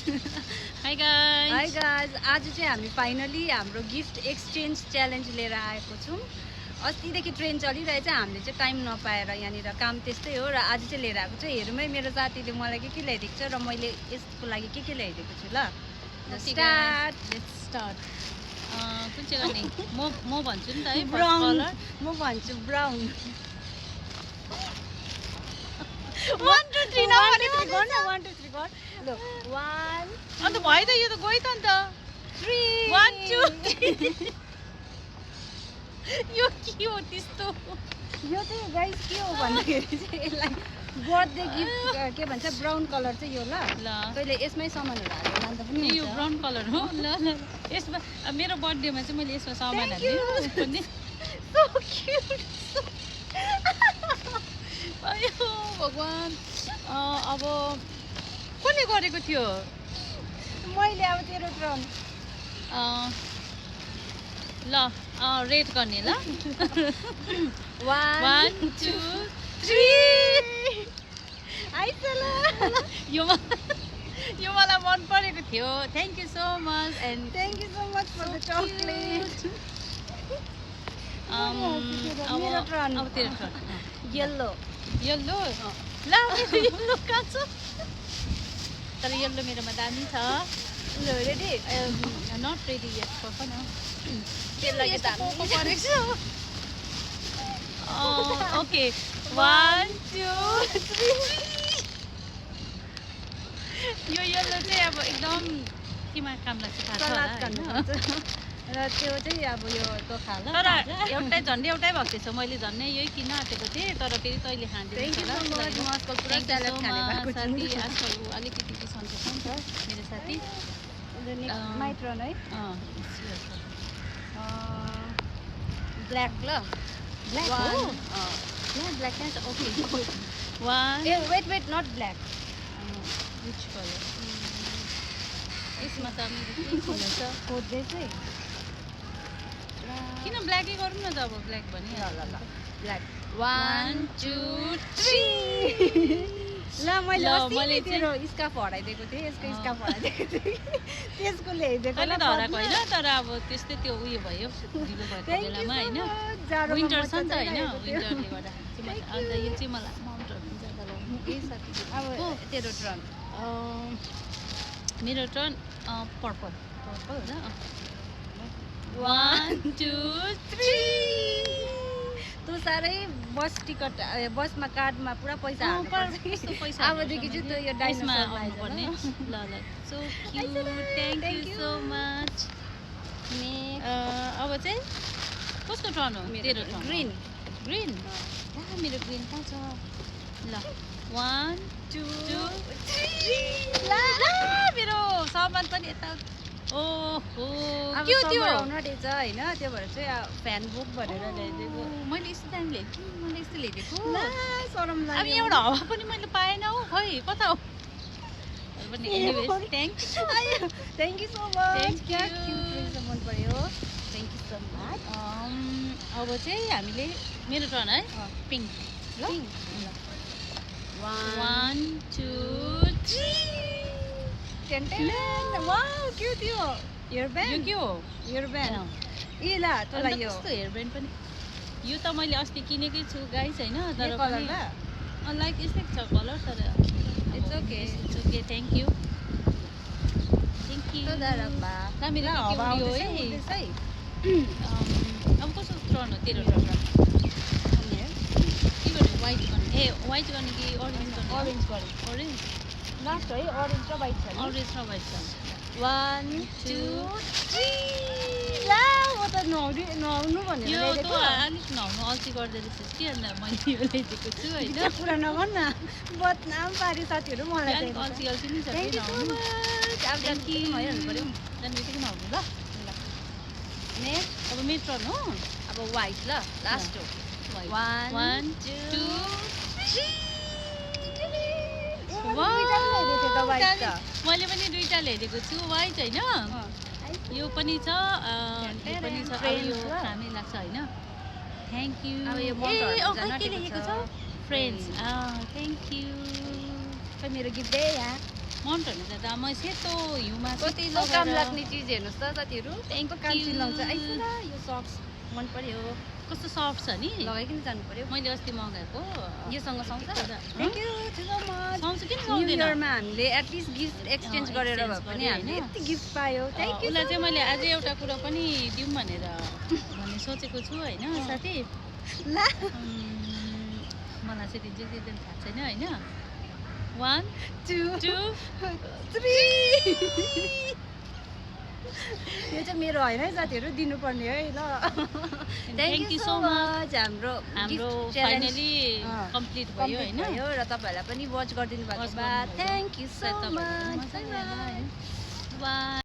High guys hi guys, आज चाहिँ हामी फाइनली हाम्रो गिफ्ट एक्सचेन्ज च्यालेन्ज लिएर आएको छौँ। अस्तिदेखि ट्रेन चलिरहेछ, हामीले चाहिँ टाइम नपाएर यहाँनिर काम त्यस्तै हो र आज चाहिँ लिएर आएको छु। हेरौँ है मेरो साथीले मलाई के ल्याइदिएको छ र मैले यसको लागि के ल्याइदिएको छु। ल स्टार्ट। Let's start. कुन चाहिँ गर्ने? म भन्छु नि त है, ब्राउन। म भन्छु ब्राउन। 1 2 3 न 1 2 3 गर्न 1 2 3 गर। ल 1 अन्त भयो त, यो त गयो त अन्त 3 1 2 यो के हो त्यस्तो? यो चाहिँ गाइस के हो भन्दाखेरि चाहिँ यसलाई बर्थडे गिफ्ट के भन्छ, ब्राउन कलर चाहिँ यो। ल तैँले यसमै सामानहरू हालेर लाँदा पनि यो ब्राउन कलर हो। ल ल यसमा मेरो बर्थडेमा चाहिँ मैले यसमा सामान हाल्ने पनि। So cute. अयो भगवान, अब कसले गरेको थियो? मैले अब तेरो टर्न। ल रेड गर्ने। ल 1 2 3 आइसला। यो मलाई मन परेको थियो। Thank you so much and thank you so much for the chocolate. मेरो टर्न। अब तेरो टर्न। येल्लो। येल्लो। ल येल्लो कहाँ छ? तर येल्लो मेरोमा दामी छ। ल ready? Not ready yet for न। तेल लागि दामी परेको छ। ओके 1 2 3 यो येल्लो चाहिँ अब एकदम केमा काम लाग्छ थाहा छ सलाद होला खानु हैन? पर्छ। र त्यो चाहिँ अब यो तो खा ल। तर एउटै झन्डै एउटै भएको थिएछ। मैले झन्डै यही किन आँटेको थिएँ, तर फेरि तैँले खाँदैन थ्याङ्क यू सो मच। म आजकल पुरा स्यालेड खाने भएको छु। साथी आजकल ऊ अलिकति सन्चो छ नि त मेरो साथी। माइ टर्न है। अँ ब्ल्याक। ल ब्ल्याक हो? ब्ल्याक कहाँ छ? ओके 1 ए wait wait not black. Which colour? यसमा त मेरो के कलर छ? खोज्दैछु। किन ब्ल्याकै गरौँ न त अब, ब्ल्याक भने। ल ल ल ब्ल्याक 1 2 3 ल मैले ल, अस्ति मैले नै तेरो स्कार्फ हराइदिएको थिएँ। यसको स्कार्फ हराइदिएको थिएँ। त्यसको ल्याइदिएको। कहिले त हराएको होइन, तर अब त्यस्तै त्यो उयो भयो ढिलो भएको बेलामा होइन। विन्टर छ नि त होइन, विन्टरले गर्दा चाहिँ अन्त यो चाहिँ मलाई माउन्टहरू ज्यादा लगाउनु केही साथी। अब तेरो टर्न। मेरो टर्न पर्पल। पर्पल। 1 2 3 तँ साह्रै बस टिकट बसमा कार्डमा पुरा पैसा हाल्नुपर्छ। अबदेखि चाहिँ तँ यो डाइसमा डाइसमा आउनुपर्ने। ल ल so cute, thank you so much. अब चाहिँ कसको टर्न हो? तेरो टर्न। ग्रिन। ग्रिन? मेरो ग्रिन कहाँ छ? ल 1 2 3 मेरो सामान पनि यता। ओहो अब के हो त्यो? समर आउन आँटेछ होइन, त्यो भएर चाहिँ फ्यान बुक भनेर ल्याइदिएको। मैले यस्तो दामी ल्याएको थिएँ, मैले यस्तो ल्याइदिएको। ला शरम अब लाग्यो। एउटा हावा पनि मैले पाएन हौ, खै कता हो? पनि anyways thank you. Thank you so much. Thank क्या you. क्युट मन पर्यो। Thank you so much. अब चाहिँ हामीले मेरो टर्न है। पिङ्क। ल 1 2 3 वाउ के हो त्यो? हेयर यो ब्यान्ड। के हो? Hair band. ए ल तँलाई यो कस्तो हेयर ब्यान्ड पनि? यो त मैले अस्ति किनेकै छु गाइस होइन, तर कलर पनि ल। लाइक यस्तै छ कलर, तर It's okay. It's okay. Thank you thank you. तदारब्बा। ला मेरो ल, के हावा उयो आउँदैछ, है। उड्दैछ है। अब कस्तो टर्न हो तेरो टर्न? के गर्ने? वाइट गर्ने? ए वाइट गर्ने कि अरेन्ज गर्ने? Orange गरौँ। अरेन्ज लास्ट है अरेन्ज र व्हाइट छ नि। अरेन्ज र वाइट छ। 1 2 3 ला म त नआउनु भनेर यो ल्याइदिएको। त अलिक नहुनु अल्छी गर्दो रहेछस् कि, अन्त मैले यो ल्याइदिएको छु होइन। त्यो कुरा नगर न, बदनाम पार्यो साथीहरू मलाई। अलिक अल्छी अल्छी नि छ कि थ्याङ्क यू सो नहुनु। मच। अब Thank you. भइहाल्नु पर्यो। जान्नेबित्तिकै नहुनु ल। नेक्स्ट अब मेरो टर्न हो। अब व्हाइट ल लास्ट हो। 1 1 2 3 मैले पनि दुईटा ल्याइदिएको छु वाइट होइन। यो पनि छ, यो पनि छ। अब यो खानै लाग्छ होइन। Thank you. अब यो ए मोटोहरू के लेखेको छ? फ्रेन्ड्स। Thank you. खै मेरो गिफ्ट दे यहाँ। माउन्ट हेर्नु जाँदा म सेतो हिउँमा कति सेतो काम लगाएर- लाग्ने चिज हेर्नुहोस् त साथीहरू त्यहीँको काम you. लाउँछ आइस ल यो सक्स मन पर्यो कस्तो सफ्ट छ नि लगाइकन जानु पर्यो मैले अस्ति मगाएको योसँग सुहाउँछ एउटा, थ्याङ्क यू सो मच सुहाउँछ किन न्यू सुहाउँदैन इयरमा हामीले एटलिस्ट गिफ्ट एक्सचेन्ज गरेर भए exchange पनि गऱ्यो हामीले होइन? यति गिफ्ट पायो थ्याङ्क यू उसलाई चाहिँ मैले अझै एउटा कुरा पनि दिउँ भनेर भन्ने सोचेको छु होइन साथी ला मलाई चाहिँ दिन्छ कि दिँदैन थाहा छैन होइन 1 2 2 3 यो चाहिँ मेरो होइन है साथीहरू दिनुपर्ने है ल थ्याङ्क यू सो मच हाम्रो हाम्रो gift challenge फाइनली कम्प्लिट भयो complete होइन भयो र तपाईँहरूलाई पनि वाच गरिदिनु भएको Watch भए गर्नुभयो। थ्याङ्क यू सो तपाईँलाई मच मजा आयो, है? Bye.